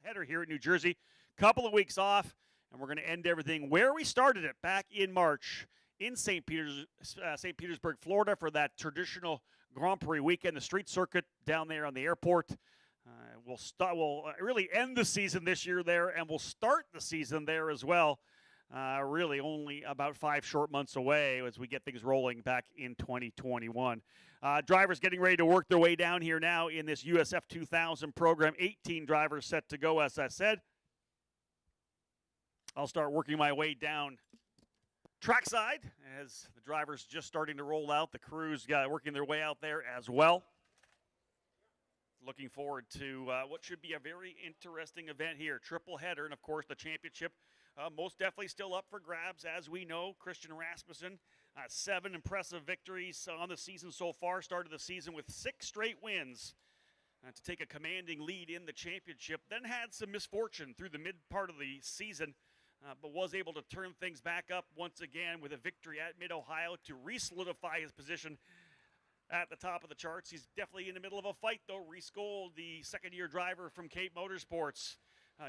doubleheader here in New Jersey. Couple of weeks off, and we're going to end everything where we started it back in March in St. Petersburg, Florida, for that traditional Grand Prix weekend, the street circuit down there on the airport. We'll really end the season this year there, and we'll start the season there as well. Really only about 5 short months away as we get things rolling back in 2021. Drivers getting ready to work their way down here now in this USF2000 program. 18 drivers set to go, as I said. I'll start working my way down trackside as the drivers just starting to roll out. The crews working their way out there as well. Looking forward to what should be a very interesting event here. Triple header, and of course the championship most definitely still up for grabs. As we know, Christian Rasmussen, 7 impressive victories on the season so far. Started the season with 6 straight wins to take a commanding lead in the championship. Then had some misfortune through the mid part of the season, but was able to turn things back up once again with a victory at Mid-Ohio to re-solidify his position at the top of the charts. He's definitely in the middle of a fight, though. Reese Gold, the second-year driver from Cape Motorsports,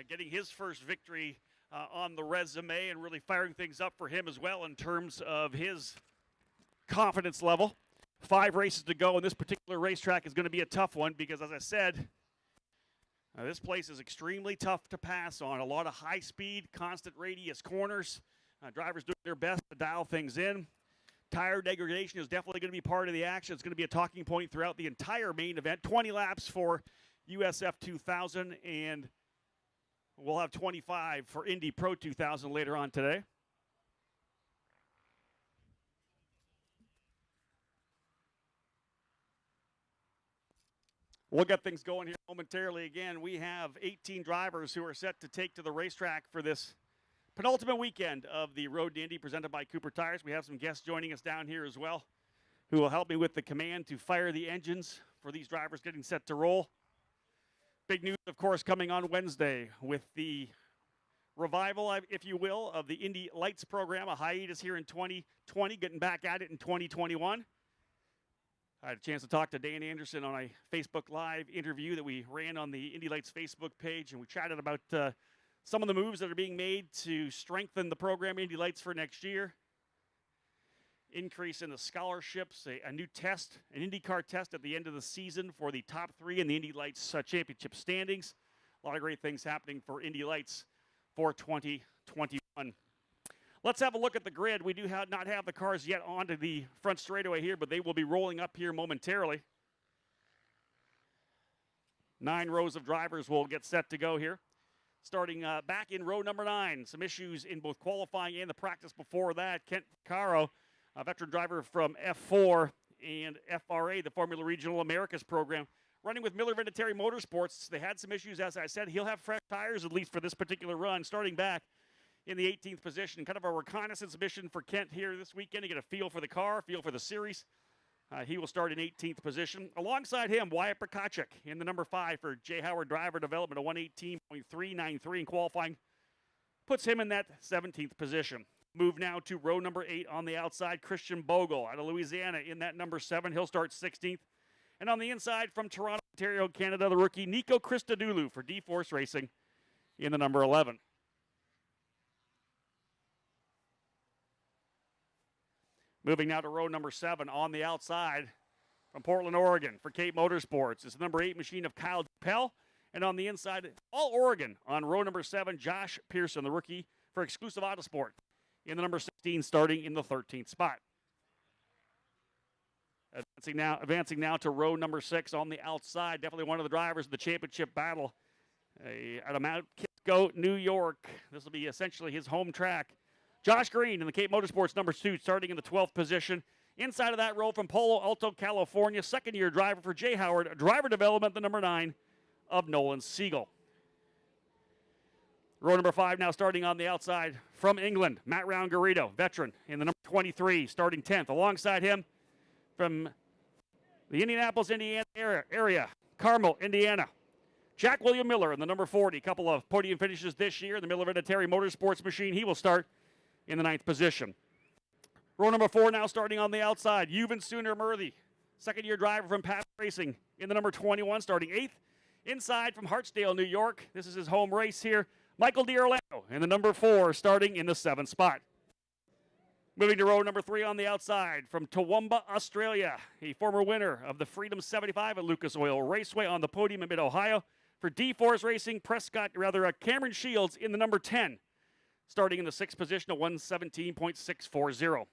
getting his first victory on the resume and really firing things up for him as well in terms of his confidence level. 5 races to go, and this particular racetrack is going to be a tough one because, as I said, this place is extremely tough to pass on. A lot of high-speed, constant radius corners. Drivers doing their best to dial things in. Tire degradation is definitely going to be part of the action. It's going to be a talking point throughout the entire main event. 20 laps for USF2000, and we'll have 25 for Indy Pro 2000 later on today. We'll get things going here momentarily. Again, we have 18 drivers who are set to take to the racetrack for this penultimate weekend of the Road to Indy presented by Cooper Tires. We have some guests joining us down here as well who will help me with the command to fire the engines for these drivers getting set to roll. Big news, of course, coming on Wednesday with the revival, if you will, of the Indy Lights program, a hiatus here in 2020, getting back at it in 2021. I had a chance to talk to Dan Anderson on a Facebook Live interview that we ran on the Indy Lights Facebook page, and we chatted about some of the moves that are being made to strengthen the program, Indy Lights, for next year. Increase in the scholarships, a new test, an IndyCar test at the end of the season for the top 3 in the Indy Lights championship standings. A lot of great things happening for Indy Lights for 2021. Let's have a look at the grid. We do not have the cars yet onto the front straightaway here, but they will be rolling up here momentarily. 9 rows of drivers will get set to go here. Starting back in row number 9, some issues in both qualifying and the practice before that. Kent Caro, a veteran driver from F4 and FRA, the Formula Regional Americas program, running with Miller Vinatieri Motorsports. They had some issues, as I said. He'll have fresh tires, at least for this particular run, starting back in the 18th position. Kind of a reconnaissance mission for Kent here this weekend to get a feel for the car, feel for the series. He will start in 18th position. Alongside him, Wyatt Prokachek in the number 5 for J. Howard Driver Development, a 118.393 in qualifying. Puts him in that 17th position. Move now to row number 8 on the outside. Christian Bogle out of Louisiana in that number 7. He'll start 16th. And on the inside from Toronto, Ontario, Canada, the rookie Nico Christodoulou for D-Force Racing in the number 11. Moving now to row number 7 on the outside from Portland, Oregon for Cape Motorsports. It's the number 8 machine of Kyle Pell. And on the inside, all Oregon on row number 7, Josh Pearson, the rookie for Exclusive Autosport in the number 16, starting in the 13th spot. Advancing now to row number 6 on the outside. Definitely one of the drivers of the championship battle out of Mount Kisco, New York. This will be essentially his home track. Josh Green in the Cape Motorsports number 2, starting in the 12th position. Inside of that row from Palo Alto, California, second-year driver for J. Howard Driver Development, the number 9 of Nolan Siegel. Row number 5 now starting on the outside from England, Matt Round-Garrido, veteran in the number 23, starting 10th. Alongside him from the Indianapolis, Indiana area, Carmel, Indiana, Jack William Miller in the number 40. Couple of podium finishes this year in the Miller Vinatieri Motorsports machine. He will start in the 9th position. Row number 4 now starting on the outside. Yuvan Sooner Murthy, second-year driver from Pat Racing in the number 21, starting 8th. Inside from Hartsdale, New York, this is his home race here, Michael D'Orlando in the number 4, starting in the 7th spot. Moving to row number 3 on the outside from Toowoomba, Australia, a former winner of the Freedom 75 at Lucas Oil Raceway on the podium in Mid-Ohio. For D-Force Racing, Cameron Shields in the number 10, starting in the 6th position at 117.640.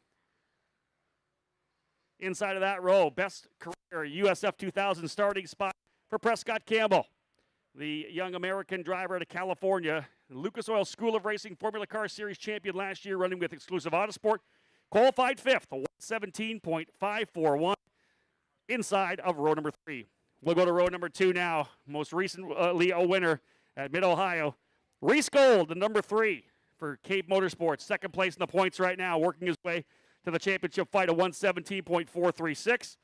Inside of that row, best career USF2000 starting spot for Prescott Campbell, the young American driver out of California, Lucas Oil School of Racing Formula Car Series champion last year, running with Exclusive Autosport. Qualified 5th, 117.541, inside of row number 3. We'll go to row number 2 now. Most recently a winner at Mid-Ohio. Reese Gold, the number 3 for Cape Motorsports. 2nd place in the points right now, working his way to the championship fight at 117.436.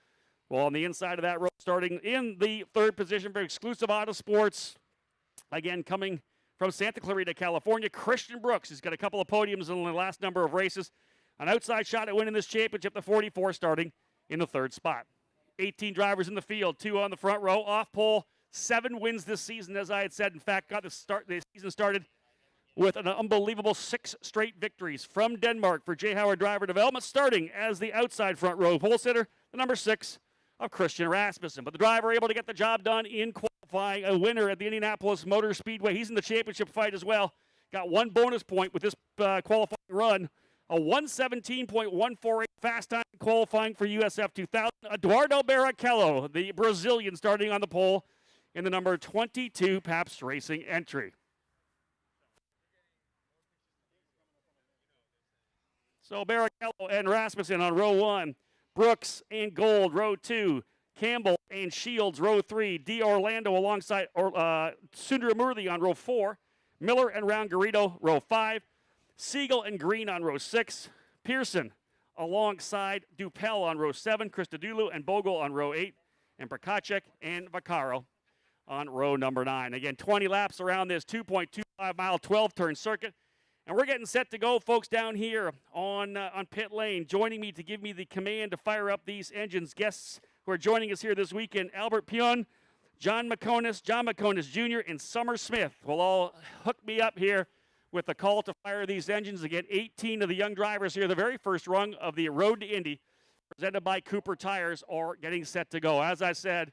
Well, on the inside of that row, starting in the 3rd position for Exclusive Autosports, again coming from Santa Clarita, California, Christian Brooks. He's got a couple of podiums in the last number of races. An outside shot at winning this championship, the 44, starting in the 3rd spot. 18 drivers in the field, 2 on the front row. Off pole, 7 wins this season, as I had said. In fact, got the season started with an unbelievable 6 straight victories from Denmark for J. Howard Driver Development, starting as the outside front row pole sitter, the number 6 of Christian Rasmussen. But the driver able to get the job done in qualifying, a winner at the Indianapolis Motor Speedway. He's in the championship fight as well. Got 1 bonus point with this qualifying run. A 117.148 fast time qualifying for USF2000. Eduardo Barrichello, the Brazilian, starting on the pole in the number 22 Pabst Racing entry. So Barrichello and Rasmussen on row 1. Brooks and Gold, row 2. Campbell and Shields, row 3. D'Orlando alongside Sundaramurthy on row 4. Miller and Round-Garrido, row 5. Siegel and Green on row 6. Pearson alongside Dupel on row 7. Christodoulou and Bogle on row 8. And Prokacek and Vaccaro on row number 9. Again, 20 laps around this 2.25-mile 12-turn circuit. And we're getting set to go, folks, down here on pit lane. Joining me to give me the command to fire up these engines, guests who are joining us here this weekend, Albert Pion, John McConis Jr., and Summer Smith will all hook me up here with the call to fire these engines. Again, 18 of the young drivers here, the very first rung of the Road to Indy, presented by Cooper Tires, are getting set to go. As I said,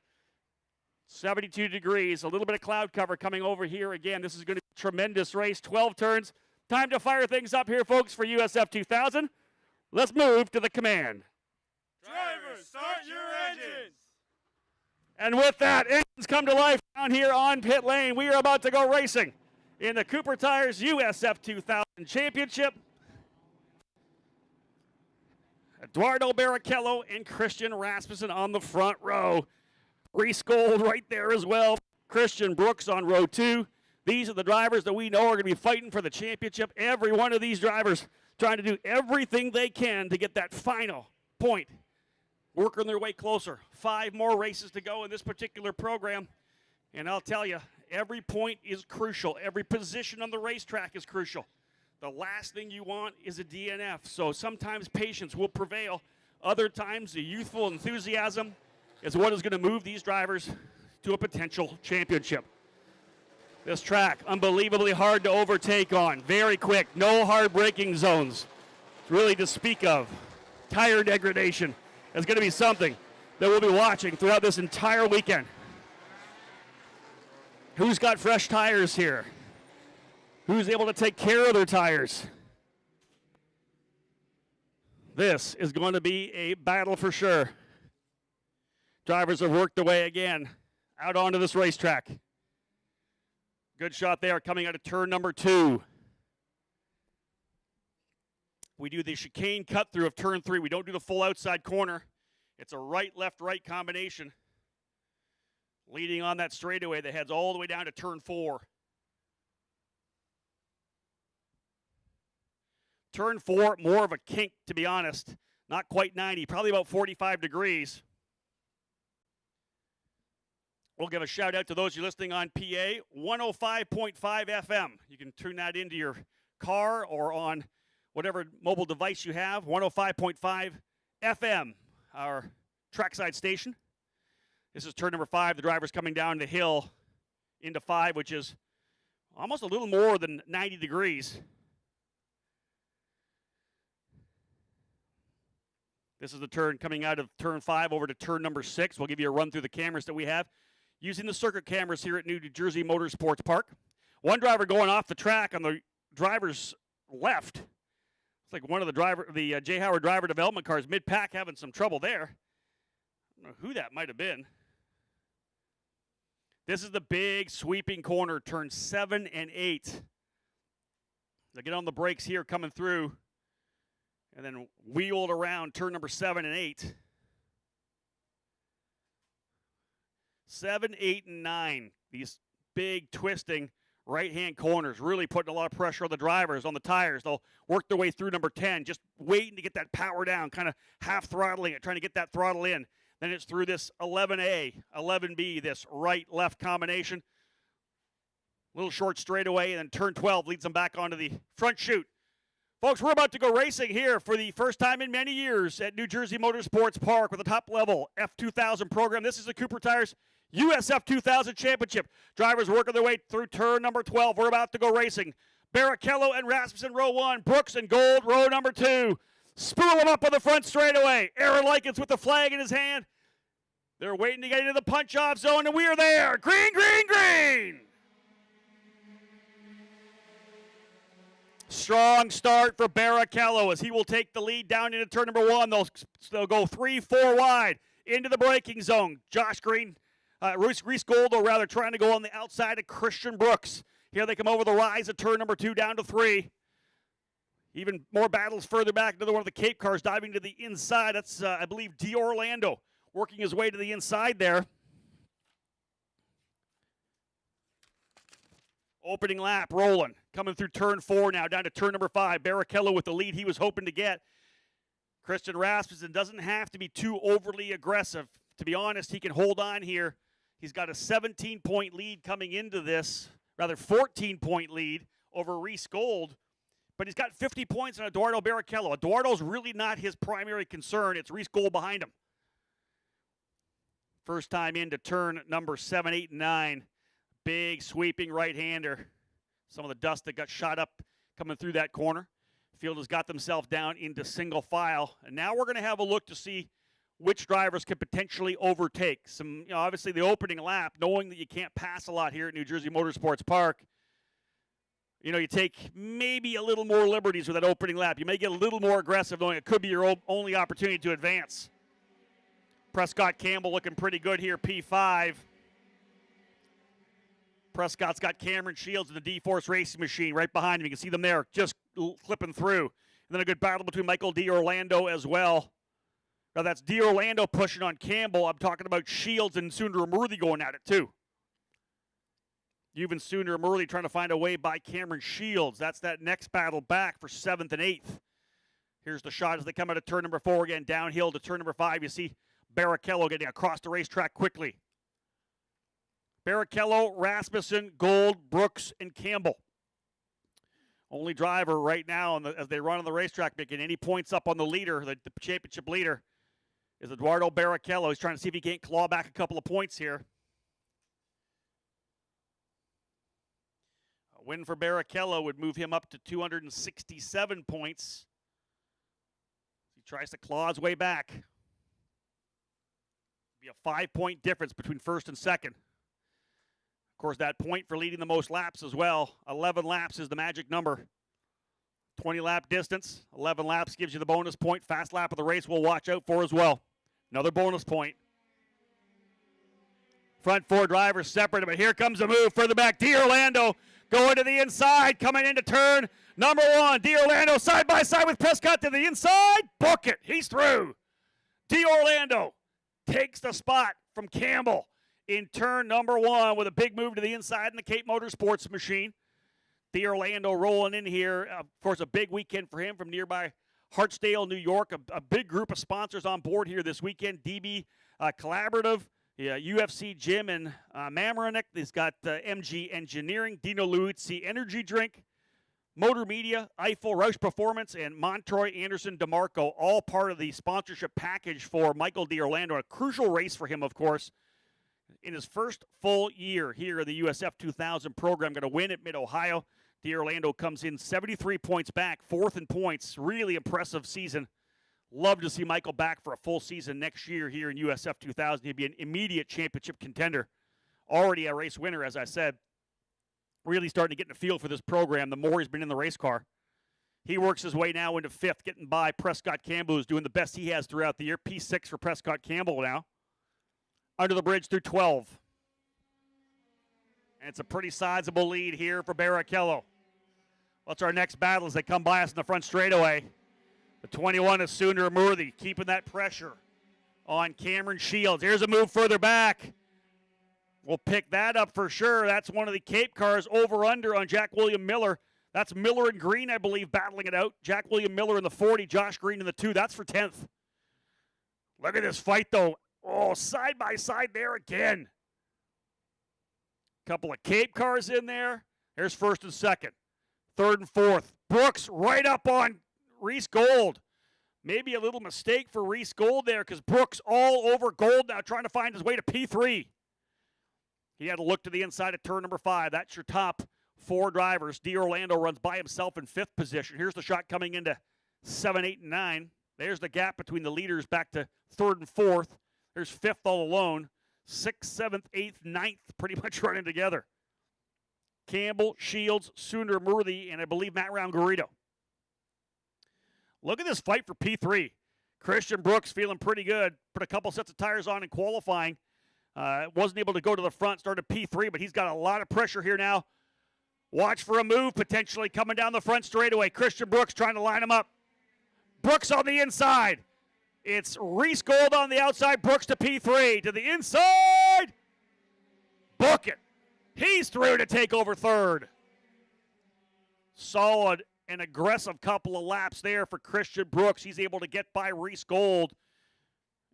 72 degrees, a little bit of cloud cover coming over here. Again, this is going to be a tremendous race, 12 turns. Time to fire things up here, folks, for USF2000. Let's move to the command. Drivers, start your engines! And with that, engines come to life down here on pit lane. We are about to go racing in the Cooper Tires USF2000 Championship. Eduardo Barrichello and Christian Rasmussen on the front row. Reese Gold right there as well. Christian Brooks on row 2. These are the drivers that we know are going to be fighting for the championship. Every one of these drivers trying to do everything they can to get that final point. Working their way closer. 5 more races to go in this particular program. And I'll tell you, every point is crucial. Every position on the racetrack is crucial. The last thing you want is a DNF. So sometimes patience will prevail. Other times the youthful enthusiasm is what is going to move these drivers to a potential championship. This track, unbelievably hard to overtake on. Very quick, no hard braking zones, really to speak of. Tire degradation is going to be something that we'll be watching throughout this entire weekend. Who's got fresh tires here? Who's able to take care of their tires? This is going to be a battle for sure. Drivers have worked their way again out onto this racetrack. Good shot there coming out of turn number 2. We do the chicane cut through of turn 3. We don't do the full outside corner. It's a right, left, right combination. Leading on that straightaway that heads all the way down to turn 4. Turn 4, more of a kink, to be honest. Not quite 90, probably about 45 degrees. We'll give a shout out to those of you listening on PA, 105.5 FM. You can tune that into your car or on whatever mobile device you have, 105.5 FM, our trackside station. This is turn number 5. The driver's coming down the hill into 5, which is almost a little more than 90 degrees. This is the turn coming out of turn 5 over to turn number 6. We'll give you a run through the cameras that we have using the circuit cameras here at New Jersey Motorsports Park. One driver going off the track on the driver's left. It's like one of the J. Howard driver development cars mid-pack having some trouble there. I don't know who that might have been. This is the big sweeping corner, turn 7 and 8. They get on the brakes here coming through, and then wheeled around turn number 7 and 8. 7, 8, and 9. These big twisting right-hand corners really putting a lot of pressure on the drivers, on the tires. They'll work their way through number 10, just waiting to get that power down, kind of half throttling it, trying to get that throttle in. Then it's through this 11A, 11B, this right-left combination. Little short straightaway, and then turn 12 leads them back onto the front chute. Folks, we're about to go racing here for the first time in many years at New Jersey Motorsports Park with a top-level F2000 program. This is the Cooper Tires USF2000 Championship. Drivers working their way through turn number 12. We're about to go racing. Barrichello and Rasmussen, row 1. Brooks and Gold, row number 2. Spool them up on the front straightaway. Aaron Likens with the flag in his hand. They're waiting to get into the punch-off zone, and we are there. Green, green, green. Strong start for Barrichello as he will take the lead down into turn number 1. They'll go 3, 4 wide into the braking zone. Josh Green, Reese Goldo rather, trying to go on the outside of Christian Brooks. Here they come over the rise of turn number 2 down to 3. Even more battles further back. Another one of the Cape cars diving to the inside. That's, I believe, D'Orlando working his way to the inside there. Opening lap rolling. Coming through turn 4 now, down to turn number 5. Barrichello with the lead he was hoping to get. Christian Rasmussen doesn't have to be too overly aggressive. To be honest, he can hold on here. He's got a 17-point lead coming into this, rather 14-point lead over Reese Gold. But he's got 50 points on Eduardo Barrichello. Eduardo's really not his primary concern. It's Reese Gold behind him. First time into turn number 7, 8, and 9. Big sweeping right-hander. Some of the dust that got shot up coming through that corner. Field has got themselves down into single file. And now we're going to have a look to see which drivers can potentially overtake. Obviously the opening lap, knowing that you can't pass a lot here at New Jersey Motorsports Park. You take maybe a little more liberties with that opening lap. You may get a little more aggressive, knowing it could be your only opportunity to advance. Prescott Campbell looking pretty good here, P5. Prescott's got Cameron Shields in the D-Force Racing Machine right behind him. You can see them there just clipping through. And then a good battle between Michael D'Orlando as well. Now that's D'Orlando pushing on Campbell. I'm talking about Shields and Sundar Murthy going at it too. Even Sundar Murthy trying to find a way by Cameron Shields. That's that next battle back for 7th and 8th. Here's the shot as they come out of turn number 4 again, downhill to turn number 5. You see Barrichello getting across the racetrack quickly. Barrichello, Rasmussen, Gold, Brooks, and Campbell. Only driver right now as they run on the racetrack making any points up on the leader, the championship leader, is Eduardo Barrichello. He's trying to see if he can't claw back a couple of points here. A win for Barrichello would move him up to 267 points. He tries to claw his way back. Be a 5-point difference between first and second. Of course, that point for leading the most laps as well. 11 laps is the magic number. 20-lap distance. 11 laps gives you the bonus point. Fast lap of the race we'll watch out for as well. Another bonus point. Front 4 drivers separated, but here comes a move further back. D'Orlando going to the inside, coming into turn number 1. D'Orlando side by side with Prescott to the inside. Book it. He's through. D'Orlando takes the spot from Campbell in turn number 1 with a big move to the inside in the Cape Motorsports Machine. D'Orlando rolling in here. Of course, a big weekend for him from nearby Hartsdale, New York. A big group of sponsors on board here this weekend. DB Collaborative, UFC Gym and Mamaroneck. He's got MG Engineering, Dino Luizzi Energy Drink, Motor Media, Eiffel, Roush Performance, and Montroy Anderson DeMarco, all part of the sponsorship package for Michael D'Orlando. A crucial race for him, of course. in his first full year here in the USF2000 program. Going to win at Mid-Ohio. D'Orlando comes in 73 points back, fourth in points. Really impressive season. Love to see Michael back for a full season next year here in USF2000. He'd be an immediate championship contender. Already a race winner, as I said. Really starting to get in the field for this program the more he's been in the race car. He works his way now into fifth, getting by Prescott Campbell, who's doing the best he has throughout the year. P6 for Prescott Campbell now. Under the bridge through 12. And it's a pretty sizable lead here for Barrichello. What's our next battle as they come by us in the front straightaway? The 21 is Sundar Murthy, keeping that pressure on Cameron Shields. Here's a move further back. We'll pick that up for sure. That's one of the Cape cars over-under on Jack William Miller. That's Miller and Green, I believe, battling it out. Jack William Miller in the 40, Josh Green in the 2. That's for 10th. Look at this fight, though. Oh, side by side there again. Couple of Cape cars in there. There's first and second. Third and fourth. Brooks right up on Reese Gold. Maybe a little mistake for Reese Gold there because Brooks all over Gold now trying to find his way to P3. He had to look to the inside of turn number 5. That's your top 4 drivers. D'Orlando runs by himself in 5th position. Here's the shot coming into 7, 8, and 9. There's the gap between the leaders back to 3rd and 4th. There's 5th all alone. 6th, 7th, 8th, 9th pretty much running together. Campbell, Shields, Sundar Murthy, and I believe Matt Round-Garrido. Look at this fight for P3. Christian Brooks feeling pretty good. Put a couple sets of tires on in qualifying. Wasn't able to go to the front, started P3, but he's got a lot of pressure here now. Watch for a move potentially coming down the front straightaway. Christian Brooks trying to line him up. Brooks on the inside. It's Reese Gold on the outside. Brooks to P3. To the inside. Book it. He's through to take over 3rd. Solid and aggressive couple of laps there for Christian Brooks. He's able to get by Reese Gold.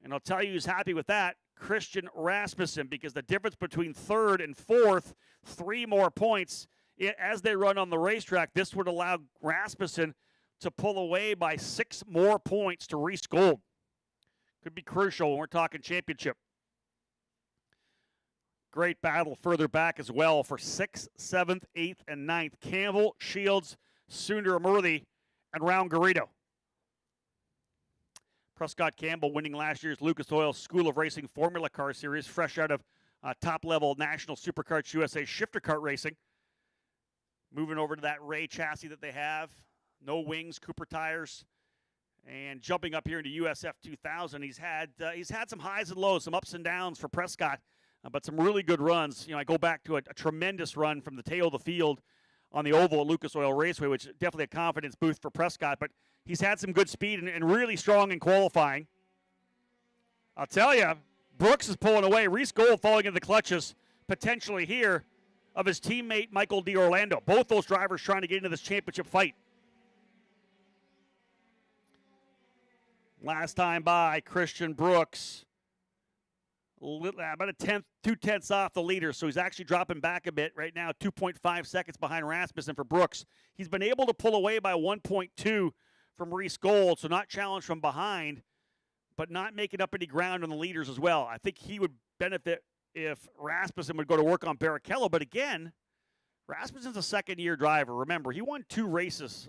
And I'll tell you who's happy with that. Christian Rasmussen, because the difference between 3rd and 4th, 3 more points. As they run on the racetrack, this would allow Rasmussen to pull away by 6 more points to Reese Gold. Could be crucial when we're talking championship. Great battle further back as well for 6th, 7th, 8th, and 9th. Campbell, Shields, Sundar Murthy, and Round-Garrido. Prescott Campbell winning last year's Lucas Oil School of Racing Formula Car Series, fresh out of top-level National Supercarts USA shifter kart racing. Moving over to that Ray chassis that they have. No wings, Cooper tires. And jumping up here into USF2000, he's had some highs and lows, some ups and downs for Prescott, but some really good runs. You know, I go back to a tremendous run from the tail of the field on the oval at Lucas Oil Raceway, which is definitely a confidence boost for Prescott, but he's had some good speed and really strong in qualifying. I'll tell you, Brooks is pulling away. Reese Gold falling into the clutches potentially here of his teammate Michael D'Orlando. Both those drivers trying to get into this championship fight. Last time by, Christian Brooks, about a tenth, 2/10 off the leader, so he's actually dropping back a bit right now, 2.5 seconds behind Rasmussen for Brooks. He's been able to pull away by 1.2 from Reese Gold, so not challenged from behind, but not making up any ground on the leaders as well. I think he would benefit if Rasmussen would go to work on Barrichello, but again, Rasmussen's a second-year driver. Remember, he won 3 races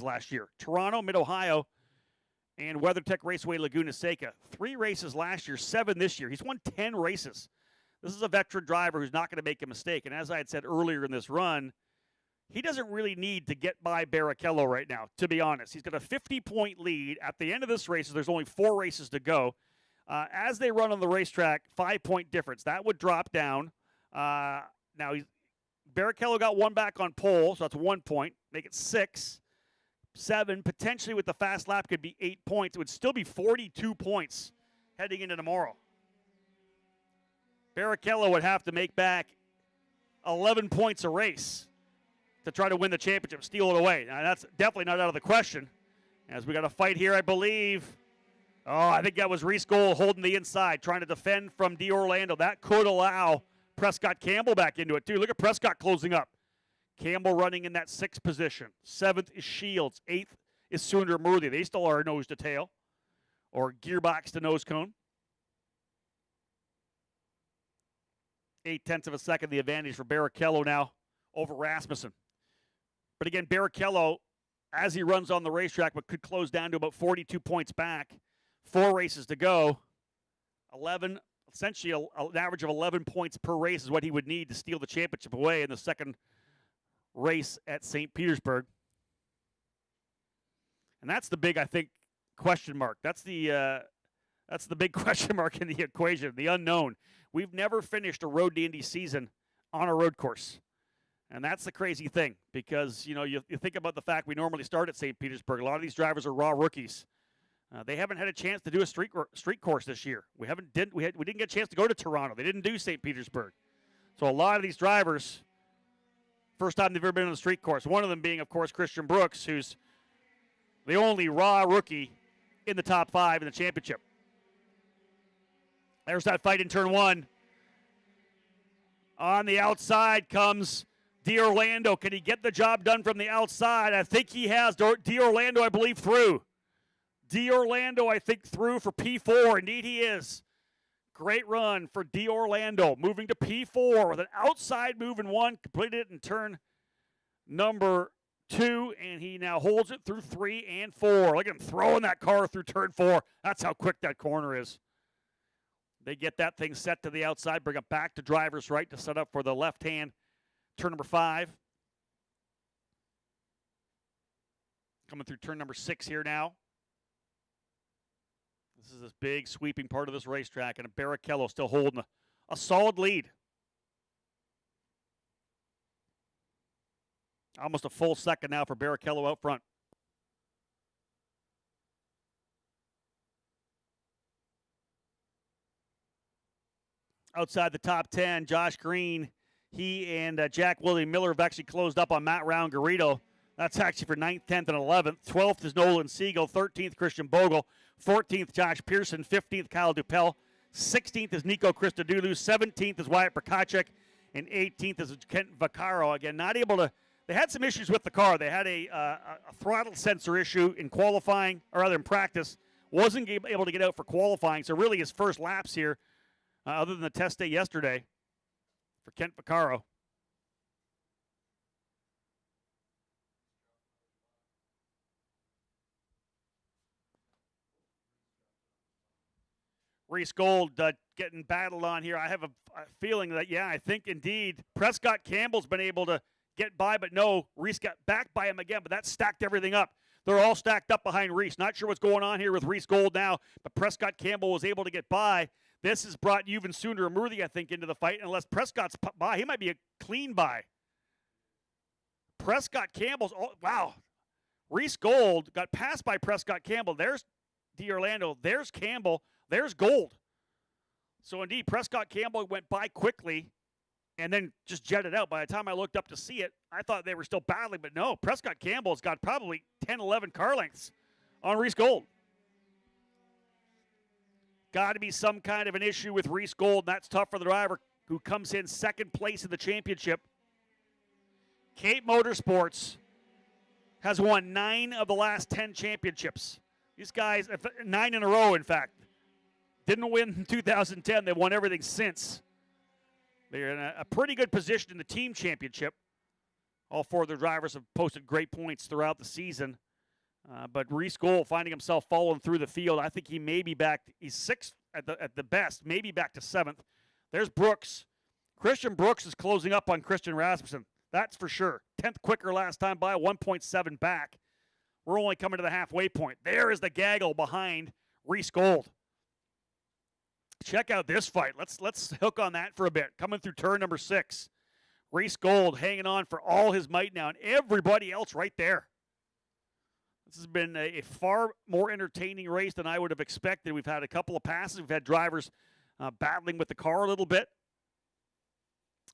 last year. Toronto, Mid-Ohio, and WeatherTech Raceway Laguna Seca. 3 races last year, 7 this year. He's won 10 races. This is a veteran driver who's not going to make a mistake. And as I had said earlier in this run, he doesn't really need to get by Barrichello right now, to be honest. He's got a 50-point lead. At the end of this race, there's only 4 races to go. As they run on the racetrack, 5-point difference. That would drop down. Now, Barrichello got 1 back on pole, so that's 1 point. Make it 6. 7, potentially with the fast lap could be 8 points. It would still be 42 points heading into tomorrow. Barrichello would have to make back 11 points a race to try to win the championship, steal it away. Now, that's definitely not out of the question. As we got a fight here, I believe. Oh, I think that was Reese Gold holding the inside, trying to defend from D'Orlando. That could allow Prescott Campbell back into it, too. Look at Prescott closing up. Campbell running in that 6th position. 7th is Shields. 8th is Sundar Murthy. They still are nose to tail or gearbox to nose cone. 8/10 of a second the advantage for Barrichello now over Rasmussen. But again, Barrichello, as he runs on the racetrack, but could close down to about 42 points back. 4 races to go. Essentially an average of 11 points per race is what he would need to steal the championship away in the second race at St. Petersburg. And that's the big, I think, question mark. That's the big question mark in the equation, the unknown. We've never finished a Road to Indy season on a road course. And that's the crazy thing because, you think about the fact we normally start at St. Petersburg. A lot of these drivers are raw rookies. They haven't had a chance to do a street course this year. We didn't get a chance to go to Toronto. They didn't do St. Petersburg. So a lot of these drivers, first time they've ever been on a street course. One of them being, of course, Christian Brooks, who's the only raw rookie in the top 5 in the championship. There's that fight in turn 1. On the outside comes D'Orlando. Can he get the job done from the outside? I think he has. D'Orlando, I believe, through. D'Orlando, I think, through for P4. Indeed, he is. Great run for D'Orlando. Moving to P4 with an outside move in 1. Completed it in turn number 2, and he now holds it through 3 and 4. Look at him throwing that car through turn 4. That's how quick that corner is. They get that thing set to the outside, bring it back to driver's right to set up for the left hand. Turn number 5. Coming through turn number 6 here now. This is this big sweeping part of this racetrack, and Barrichello still holding a solid lead. Almost a full second now for Barrichello out front. Outside the top 10, Josh Green, he and Jack William Miller have actually closed up on Matt Round-Garrido. That's actually for 9th, 10th, and 11th. 12th is Nolan Siegel. 13th, Christian Bogle. 14th, Josh Pearson. 15th, Kyle Dupel. 16th is Nico Christodoulou. 17th is Wyatt Prokacek. And 18th is Kent Vaccaro. Again, not able to. They had some issues with the car. They had a throttle sensor issue in qualifying, or rather in practice. Wasn't able to get out for qualifying. So really his first laps here, other than the test day yesterday, for Kent Vaccaro. Reese Gold getting battled on here. I have a feeling that, I think indeed Prescott Campbell's been able to get by, but no, Reese got back by him again, but that stacked everything up. They're all stacked up behind Reese. Not sure what's going on here with Reese Gold now, but Prescott Campbell was able to get by. This has brought Yuvan Sundaramurthy, I think, into the fight. Unless Prescott's by, he might be a clean by. Prescott Campbell's, wow. Reese Gold got passed by Prescott Campbell. There's D'Orlando. There's Campbell. There's Gold. So, indeed, Prescott Campbell went by quickly and then just jetted out. By the time I looked up to see it, I thought they were still battling, but no, Prescott Campbell's got probably 10, 11 car lengths on Reese Gold. Got to be some kind of an issue with Reese Gold, and that's tough for the driver who comes in second place in the championship. Cape Motorsports has won 9 of the last 10 championships. These guys, 9 in a row, in fact. Didn't win in 2010. They've won everything since. They're in a pretty good position in the team championship. All 4 of their drivers have posted great points throughout the season. But Reese Gold finding himself following through the field. I think he may be back. He's 6th at the best, maybe back to 7th. There's Brooks. Christian Brooks is closing up on Christian Rasmussen. That's for sure. 10th quicker last time by, 1.7 back. We're only coming to the halfway point. There is the gaggle behind Reese Gold. Check out this fight. Let's hook on that for a bit. Coming through turn number 6. Reese Gold hanging on for all his might now, and everybody else right there. This has been a far more entertaining race than I would have expected. We've had a couple of passes. We've had drivers battling with the car a little bit.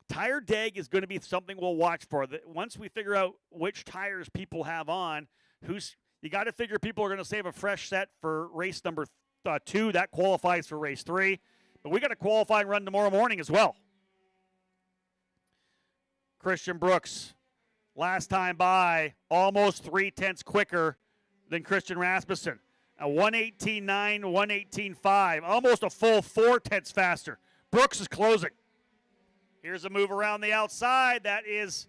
Tire deg is going to be something we'll watch for. Once we figure out which tires people have on, you got to figure people are going to save a fresh set for race number 2. That qualifies for race 3. But we got a qualifying run tomorrow morning as well. Christian Brooks, last time by, almost 0.3 quicker than Christian Rasmussen. A 1:18.9, 1:18.5, almost a full 0.4 faster. Brooks is closing. Here's a move around the outside. That is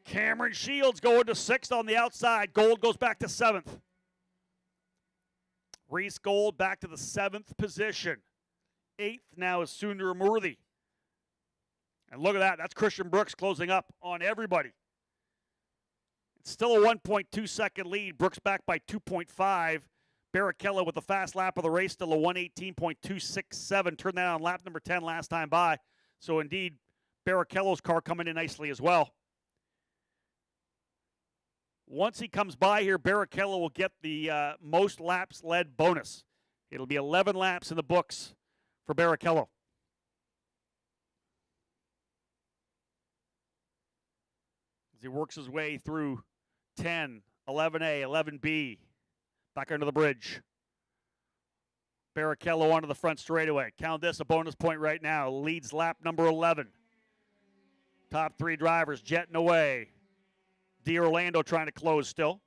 Cameron Shields going to 6th on the outside. Gold goes back to 7th. Reese Gold back to the 7th position. 8th now is Sundar Murthy. And look at that. That's Christian Brooks closing up on everybody. It's still a 1.2 second lead. Brooks back by 2.5. Barrichello with the fast lap of the race, still a 1:18.267. Turned that on lap number 10 last time by. So indeed, Barrichello's car coming in nicely as well. Once he comes by here, Barrichello will get the most laps led bonus. It'll be 11 laps in the books for Barrichello. As he works his way through 10, 11A, 11B, back under the bridge. Barrichello onto the front straightaway. Count this, a bonus point right now. Leads lap number 11. Top 3 drivers jetting away. D'Orlando trying to close still.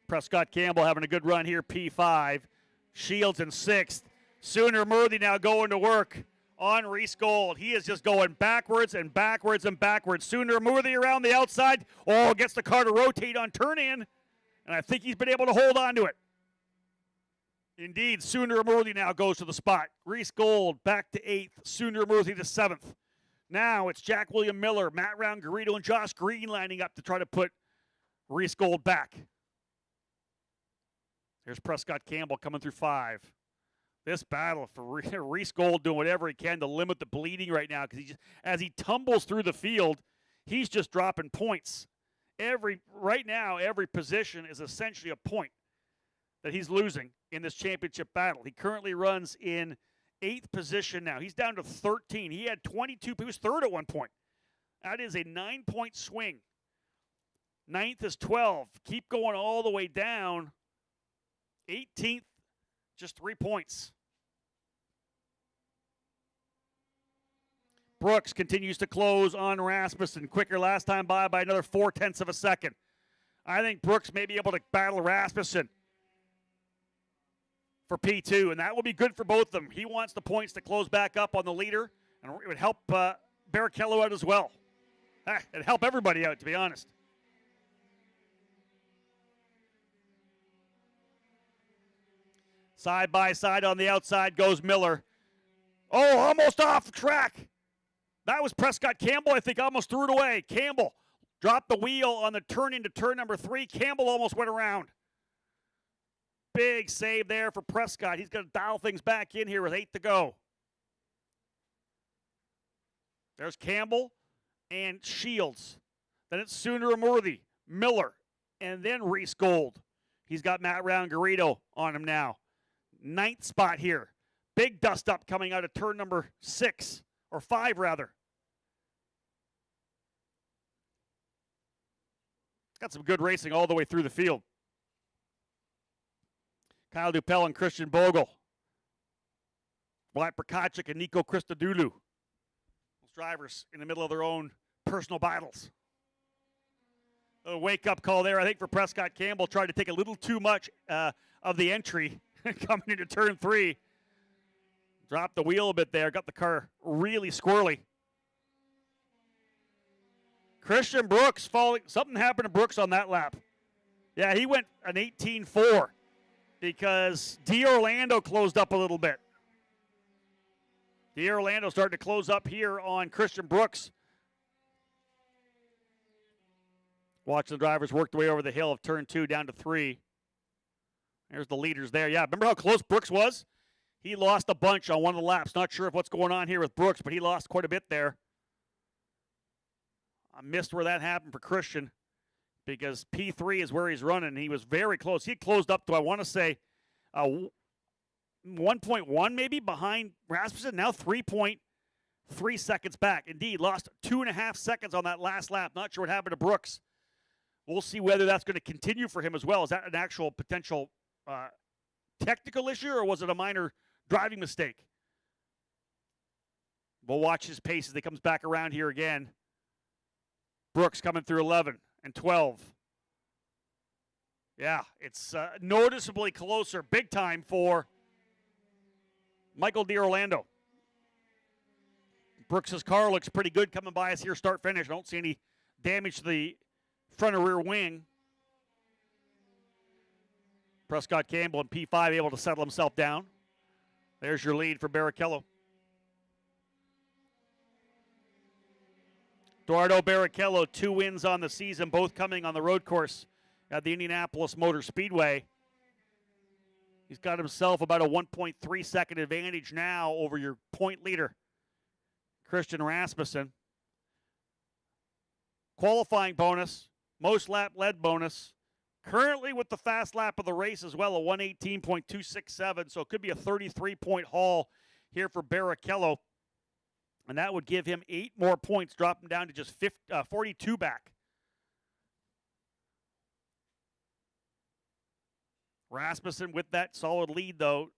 Prescott Campbell having a good run here, P5. Shields in 6th. Sundar Murthy now going to work on Reese Gold. He is just going backwards and backwards and backwards. Sundar Murthy around the outside. Oh, gets the car to rotate on turn in. And I think he's been able to hold on to it. Indeed, Sundar Murthy now goes to the spot. Reese Gold back to 8th. Sundar Murthy to 7th. Now it's Jack William Miller, Matt Round-Garrido, and Josh Green lining up to try to put Reese Gold back. There's Prescott Campbell coming through 5. This battle for Reese Gold doing whatever he can to limit the bleeding right now, because as he tumbles through the field, he's just dropping points. Right now, every position is essentially a point that he's losing in this championship battle. He currently runs in 8th position now. He's down to 13. He had 22. He was 3rd at one point. That is a 9-point swing. 9th is 12. Keep going all the way down. 18th, just 3 points. Brooks continues to close on Rasmussen. Quicker last time by another 0.4 of a second. I think Brooks may be able to battle Rasmussen for P2, and that will be good for both of them. He wants the points to close back up on the leader, and it would help Barrichello out as well. It'd help everybody out, to be honest. Side by side on the outside goes Miller. Oh, almost off the track. That was Prescott Campbell, I think, almost threw it away. Campbell dropped the wheel on the turn into turn number 3. Campbell almost went around. Big save there for Prescott. He's going to dial things back in here with 8 to go. There's Campbell and Shields. Then it's Sundar Murthy, Miller, and then Reese Gold. He's got Matt Round-Garrido on him now. 9th spot here. Big dust up coming out of turn number 6, or 5 rather. Got some good racing all the way through the field. Kyle Dupel and Christian Bogle. Vlad Prokachik and Nico Christodoulou. Those drivers in the middle of their own personal battles. A wake-up call there, I think, for Prescott Campbell. Tried to take a little too much of the entry coming into turn 3. Dropped the wheel a bit there. Got the car really squirrely. Christian Brooks falling. Something happened to Brooks on that lap. Yeah, he went an 18.4 because D'Orlando closed up a little bit. D'Orlando starting to close up here on Christian Brooks. Watching the drivers work their way over the hill of turn 2 down to 3. There's the leaders there. Yeah, remember how close Brooks was? He lost a bunch on one of the laps. Not sure of what's going on here with Brooks, but he lost quite a bit there. I missed where that happened for Christian because P3 is where he's running. He was very close. He closed up to, I want to say, 1.1 maybe behind Rasmussen. Now 3.3 seconds back. Indeed, lost 2.5 seconds on that last lap. Not sure what happened to Brooks. We'll see whether that's going to continue for him as well. Is that an actual potential technical issue, or was it a minor driving mistake? We'll watch his pace as he comes back around here again. Brooks coming through 11 and 12. Yeah, it's noticeably closer, big time for Michael DiOrlando. Brooks's car looks pretty good coming by us here, start finish. I don't see any damage to the front or rear wing. Prescott Campbell in P5 able to settle himself down. There's your lead for Barrichello. Eduardo Barrichello, 2 wins on the season, both coming on the road course at the Indianapolis Motor Speedway. He's got himself about a 1.3 second advantage now over your point leader, Christian Rasmussen. Qualifying bonus, most lap led bonus. Currently with the fast lap of the race as well, a 118.267, so it could be a 33-point haul here for Barrichello. And that would give him 8 more points, drop him down to just 42 back. Rasmussen with that solid lead, though,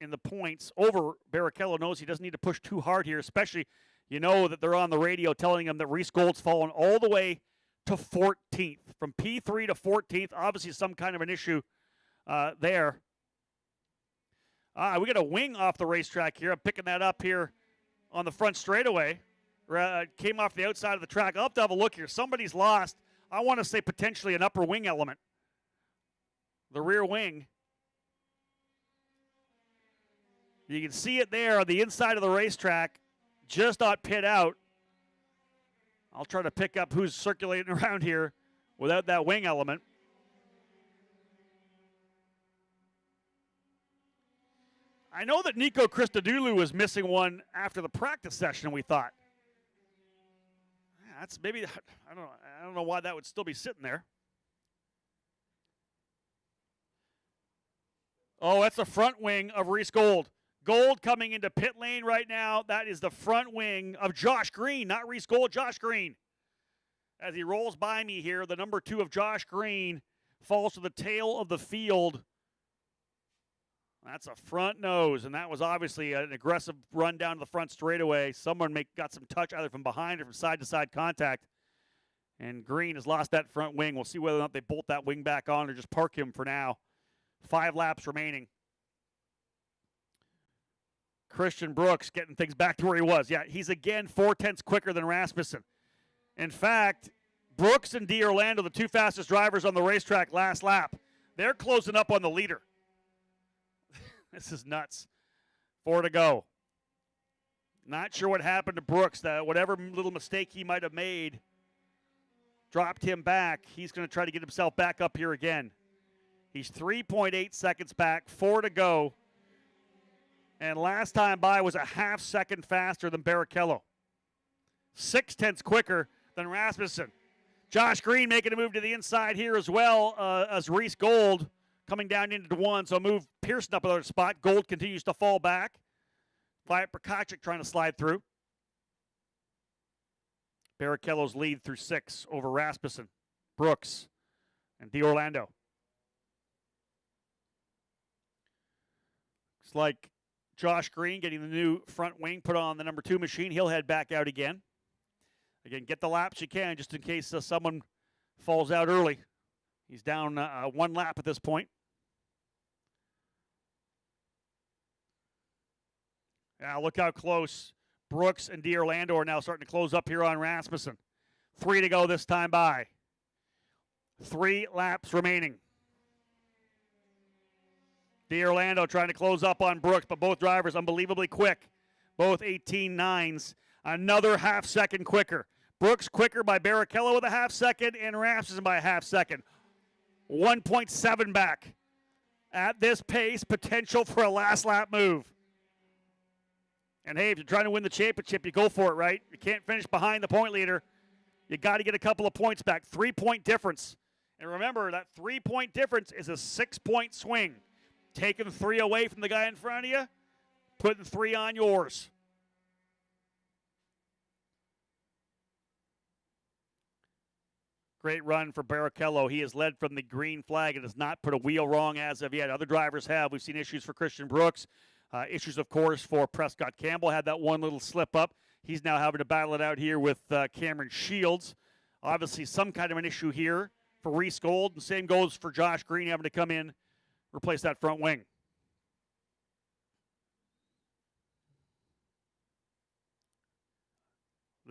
in the points over Barrichello. Knows he doesn't need to push too hard here, especially, you know, that they're on the radio telling him that Reese Gold's fallen all the way to 14th. From P3 to 14th, obviously some kind of an issue there. We got a wing off the racetrack here. I'm picking that up here on the front straightaway. Came off the outside of the track. I'll have to have a look here. Somebody's lost, I want to say potentially an upper wing element. The rear wing. You can see it there on the inside of the racetrack, just not pit out. I'll try to pick up who's circulating around here without that wing element. I know that Nico Christodoulou was missing one after the practice session, we thought. That's maybe, I don't know why that would still be sitting there. Oh, that's the front wing of Reese Gold. Gold coming into pit lane right now. That is the front wing of Josh Green, not Reese Gold, Josh Green. As he rolls by me here, the number 2 of Josh Green falls to the tail of the field. That's a front nose, and that was obviously an aggressive run down to the front straightaway. Someone got some touch either from behind or from side-to-side contact. And Green has lost that front wing. We'll see whether or not they bolt that wing back on or just park him for now. 5 laps remaining. Christian Brooks getting things back to where he was. Yeah, he's again 4/10 quicker than Rasmussen. In fact, Brooks and DiOrlando, the 2 fastest drivers on the racetrack last lap, they're closing up on the leader. This is nuts. 4 to go. Not sure what happened to Brooks. Whatever little mistake he might have made dropped him back. He's going to try to get himself back up here again. He's 3.8 seconds back, 4 to go. And last time by was a half second faster than Barrichello. 0.6 quicker than Rasmussen. Josh Green making a move to the inside here as well as Reese Gold coming down into 1. So move Pearson up another spot. Gold continues to fall back. Wyatt Prokachik trying to slide through. Barrichello's lead through 6 over Rasmussen, Brooks, and DiOrlando. Looks like Josh Green getting the new front wing put on the number 2 machine. He'll head back out again. Again, get the laps you can just in case someone falls out early. He's down 1 lap at this point. Now look how close Brooks and DiOrlando are now starting to close up here on Rasmussen. 3 to go this time by. 3 laps remaining. DiOrlando trying to close up on Brooks, but both drivers unbelievably quick. Both 18.9s. Another half second quicker. Brooks quicker by Barrichello with a half second and Rasmussen by a half second. 1.7 back. At this pace, potential for a last lap move. And hey, if you're trying to win the championship, you go for it, right? You can't finish behind the point leader. You got to get a couple of points back. 3-point difference. And remember, that 3-point difference is a 6-point swing. Taking 3 away from the guy in front of you, putting 3 on yours. Great run for Barrichello. He has led from the green flag and has not put a wheel wrong as of yet. Other drivers have. We've seen issues for Christian Brooks. Issues, of course, for Prescott Campbell. Had that one little slip up. He's now having to battle it out here with Cameron Shields. Obviously, some kind of an issue here for Reese Gold. The same goes for Josh Green having to come in, replace that front wing.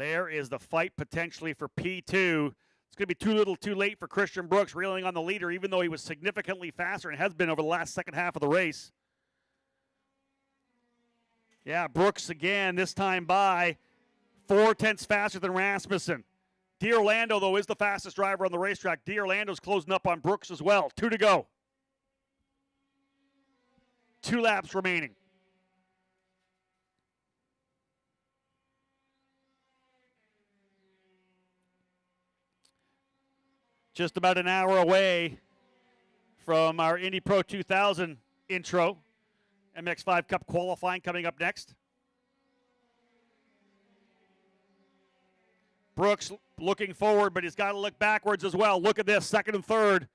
There is the fight potentially for P2. It's going to be too little too late for Christian Brooks reeling on the leader, even though he was significantly faster and has been over the last second half of the race. Yeah, Brooks again, this time by 0.4 faster than Rasmussen. D'Orlando, though, is the fastest driver on the racetrack. D'Orlando's closing up on Brooks as well. 2 to go. 2 laps remaining. Just about an hour away from our Indy Pro 2000 intro. MX5 Cup qualifying coming up next. Brooks looking forward, but he's got to look backwards as well. Look at this, second and third.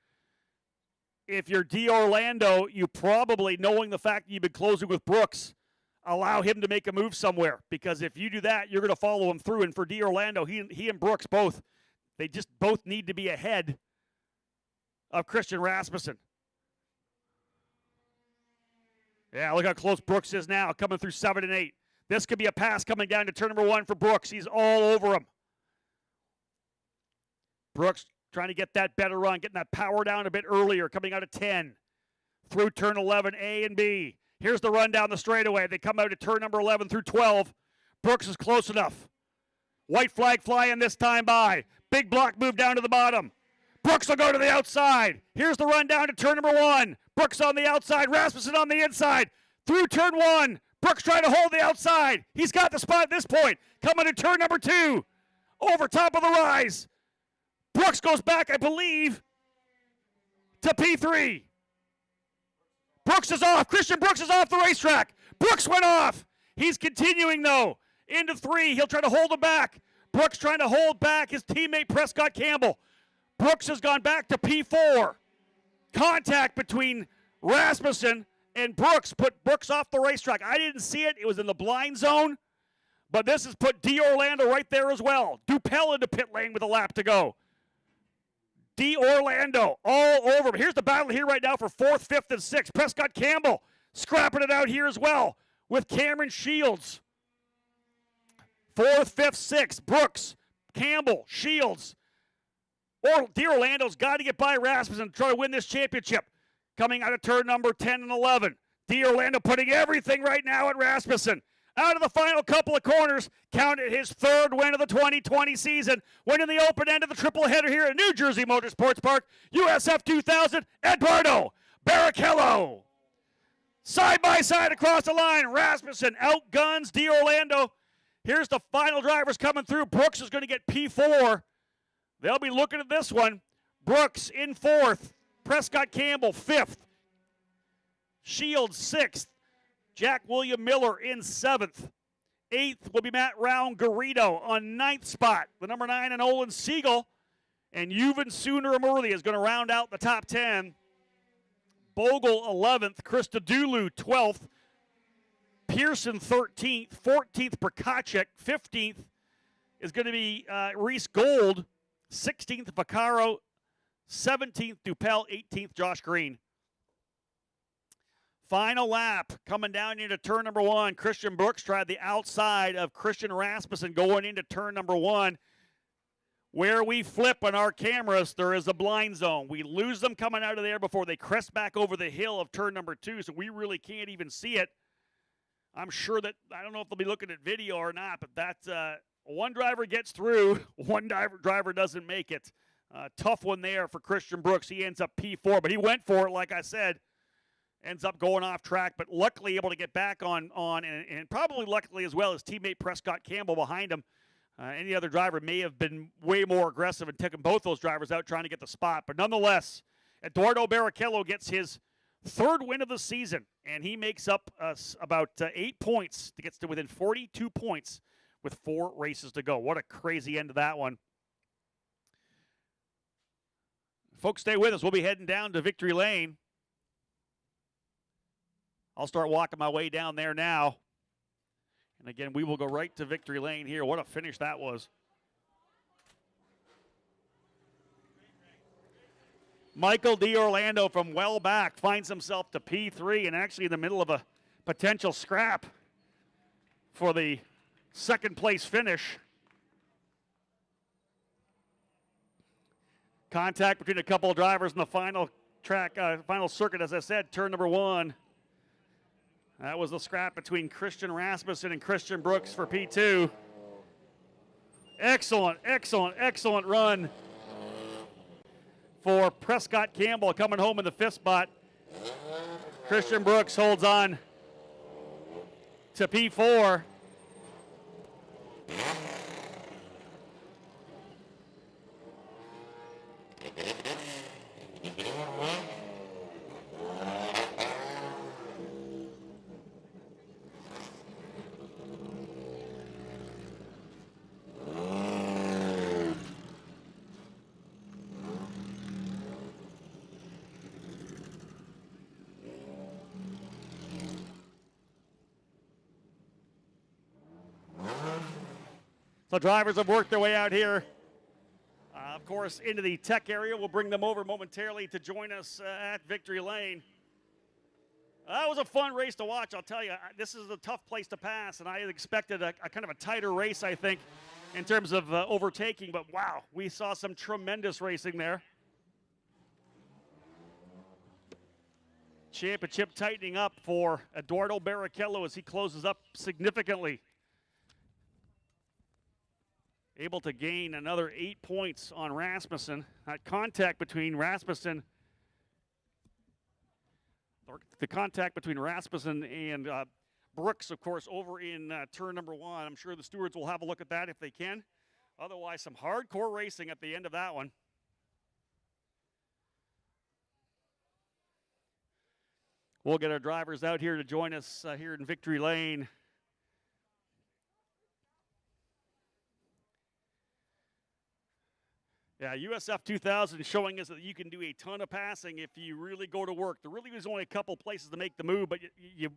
If you're D'Orlando, you probably, knowing the fact that you've been closing with Brooks, allow him to make a move somewhere. Because if you do that, you're going to follow him through. And for D'Orlando, he and Brooks both, they just both need to be ahead of Christian Rasmussen. Yeah, look how close Brooks is now, coming through 7 and 8. This could be a pass coming down to turn number 1 for Brooks. He's all over him. Brooks trying to get that better run, getting that power down a bit earlier, coming out of 10 through turn 11, A and B. Here's the run down the straightaway. They come out at turn number 11 through 12. Brooks is close enough. White flag flying this time by. Big block move down to the bottom. Brooks will go to the outside. Here's the run down to turn number 1. Brooks on the outside, Rasmussen on the inside. Through turn 1. Brooks trying to hold the outside. He's got the spot at this point. Coming to turn number 2. Over top of the rise. Brooks goes back, I believe, to P3. Brooks is off. Christian Brooks is off the racetrack. Brooks went off. He's continuing, though, into 3. He'll try to hold him back. Brooks trying to hold back his teammate Prescott Campbell. Brooks has gone back to P4. Contact between Rasmussen and Brooks put Brooks off the racetrack. I didn't see it. It was in the blind zone. But this has put D'Orlando right there as well. Dupel into pit lane with a lap to go. D'Orlando all over him. Here's the battle here right now for 4th, 5th, and 6th. Prescott Campbell scrapping it out here as well with Cameron Shields. 4th, 5th, 6th. Brooks, Campbell, Shields. D'Orlando's got to get by Rasmussen to try to win this championship. Coming out of turn number 10 and 11. D'Orlando putting everything right now at Rasmussen. Out of the final couple of corners, counted his 3rd win of the 2020 season, winning the open end of the triple header here at New Jersey Motorsports Park. USF2000, Eduardo Barrichello. Side by side across the line, Rasmussen outguns D'Orlando. Here's the final drivers coming through. Brooks is going to get P4. They'll be looking at this one. Brooks in 4th. Prescott Campbell 5th. Shields 6th. Jack William Miller in 7th. 8th will be Matt Round Garrido on 9th spot. The number 9 and Olin Siegel. And Yuvan Sundaramurthy is going to round out the top 10. Bogle 11th. Krista Dulu 12th. Pearson 13th. 14th Prokacek. 15th is going to be Reese Gold. 16th Vaccaro. 17th Dupel. 18th Josh Green. Final lap coming down into turn number 1. Christian Brooks tried the outside of Christian Rasmussen going into turn number 1. Where we flip on our cameras, there is a blind zone. We lose them coming out of there before they crest back over the hill of turn number 2, so we really can't even see it. I'm sure that, I don't know if they'll be looking at video or not, but that's one driver gets through, one driver doesn't make it. Tough one there for Christian Brooks. He ends up P4, but he went for it, like I said. Ends up going off track, but luckily able to get back on and probably luckily as well his teammate Prescott Campbell behind him. Any other driver may have been way more aggressive and taken both those drivers out trying to get the spot. But nonetheless, Eduardo Barrichello gets his 3rd win of the season, and he makes up about 8 points. He gets to within 42 points with 4 races to go. What a crazy end to that one. Folks, stay with us. We'll be heading down to Victory Lane. I'll start walking my way down there now. And again, we will go right to Victory Lane here. What a finish that was. Michael D'Orlando from well back finds himself to P3 and actually in the middle of a potential scrap for the 2nd place finish. Contact between a couple of drivers in the final final circuit, as I said, turn number 1. That was the scrap between Christian Rasmussen and Christian Brooks for P2. Excellent, excellent, excellent run for Prescott Campbell coming home in the 5th spot. Christian Brooks holds on to P4. So drivers have worked their way out here, of course, into the tech area. We'll bring them over momentarily to join us at Victory Lane. That was a fun race to watch, I'll tell you. This is a tough place to pass, and I had expected a kind of a tighter race, I think, in terms of overtaking. But, wow, we saw some tremendous racing there. Championship tightening up for Eduardo Barrichello as he closes up significantly. Able to gain another 8 points on Rasmussen. That contact between Rasmussen, the contact between Rasmussen and Brooks, of course, over in turn number 1. I'm sure the stewards will have a look at that if they can. Otherwise, some hardcore racing at the end of that one. We'll get our drivers out here to join us here in Victory Lane. Yeah, USF2000 showing us that you can do a ton of passing if you really go to work. There really was only a couple places to make the move, but you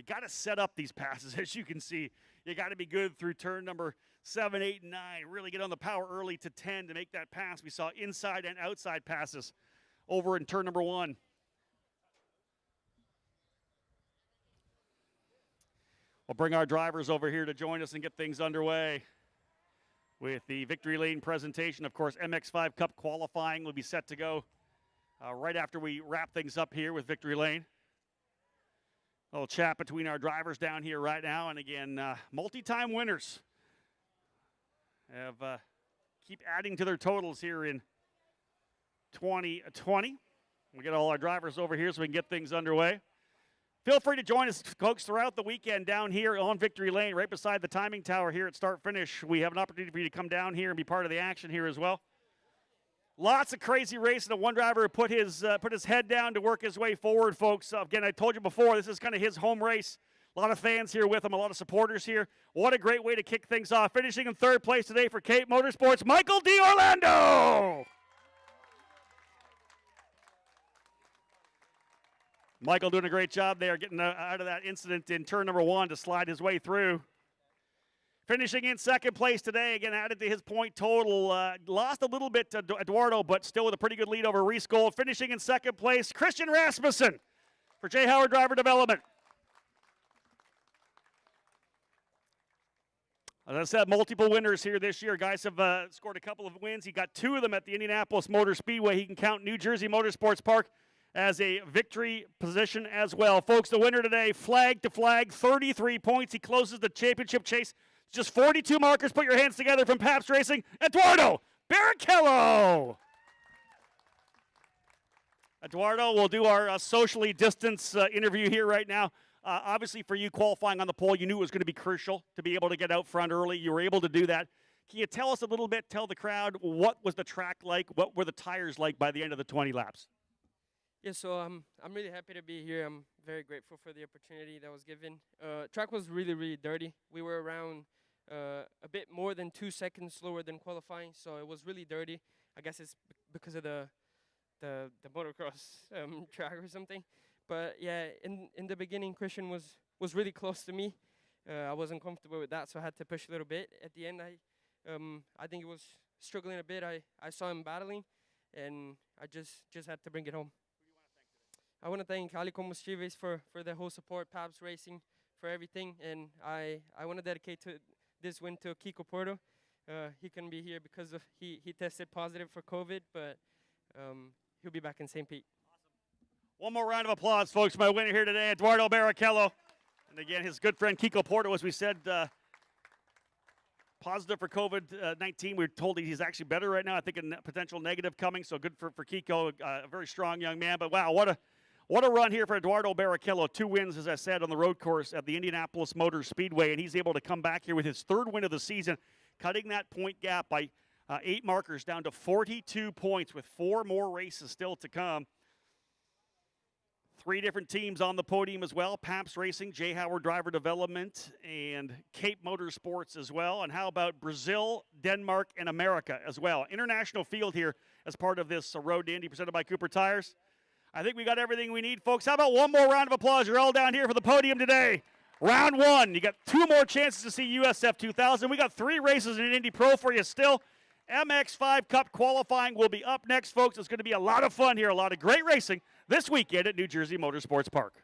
got to set up these passes, as you can see. You got to be good through turn number 7, 8, and 9. Really get on the power early to 10 to make that pass. We saw inside and outside passes over in turn number 1. We'll bring our drivers over here to join us and get things underway with the Victory Lane presentation. Of course, MX5 Cup qualifying will be set to go right after we wrap things up here with Victory Lane. A little chat between our drivers down here right now. And again, multi-time winners have keep adding to their totals here in 2020. We get all our drivers over here so we can get things underway. Feel free to join us, folks, throughout the weekend down here on Victory Lane, right beside the timing tower here at Start Finish. We have an opportunity for you to come down here and be part of the action here as well. Lots of crazy racing. And one driver put his head down to work his way forward, folks. Again, I told you before, this is kind of his home race. A lot of fans here with him, a lot of supporters here. What a great way to kick things off. Finishing in 3rd place today for Cape Motorsports, Michael D'Orlando. Michael doing a great job there, getting out of that incident in turn number 1 to slide his way through. Finishing in 2nd place today, again added to his point total. Lost a little bit to Eduardo, but still with a pretty good lead over Reese Gold. Finishing in 2nd place, Christian Rasmussen for J. Howard Driver Development. As I said, multiple winners here this year. Guys have scored a couple of wins. He got 2 of them at the Indianapolis Motor Speedway. He can count New Jersey Motorsports Park as a victory position as well. Folks, the winner today, flag to flag, 33 points. He closes the championship chase. Just 42 markers. Put your hands together from Pabst Racing. Eduardo Barrichello. Eduardo, we'll do our socially distanced interview here right now. Obviously, for you qualifying on the pole, you knew it was going to be crucial to be able to get out front early. You were able to do that. Can you tell us a little bit, tell the crowd, what was the track like? What were the tires like by the end of the 20 laps? Yeah, so I'm really happy to be here. I'm very grateful for the opportunity that was given. Track was really, really dirty. We were around a bit more than 2 seconds slower than qualifying, so it was really dirty. I guess it's because of the motocross track or something. But yeah, in the beginning, Christian was really close to me. I wasn't comfortable with that, so I had to push a little bit. At the end, I think it was struggling a bit. I saw him battling, and I just had to bring it home. I want to thank Ali Combustíveis for the whole support, Pabst Racing for everything, and I want to dedicate this win to Kiko Porto. he couldn't be here because of he tested positive for COVID, but he'll be back in St. Pete. One more round of applause, folks, for my winner here today, Eduardo Barrichello. And again, his good friend Kiko Porto, as we said, positive for COVID-19. We're told he's actually better right now. I think a potential negative coming, so good for Kiko. A very strong young man. But wow, what a run here for Eduardo Barrichello. 2 wins, as I said, on the road course at the Indianapolis Motor Speedway, and he's able to come back here with his 3rd win of the season, cutting that point gap by 8 markers down to 42 points with 4 more races still to come. 3 different teams on the podium as well. Paps Racing, J. Howard Driver Development, and Cape Motorsports as well. And how about Brazil, Denmark, and America as well? International field here as part of this Road to Indy presented by Cooper Tires. I think we got everything we need, folks. How about one more round of applause? You're all down here for the podium today. Round 1. You got 2 more chances to see USF2000. We got 3 races in Indy Pro for you still. MX5 Cup qualifying will be up next, folks. It's going to be a lot of fun here, a lot of great racing this weekend at New Jersey Motorsports Park.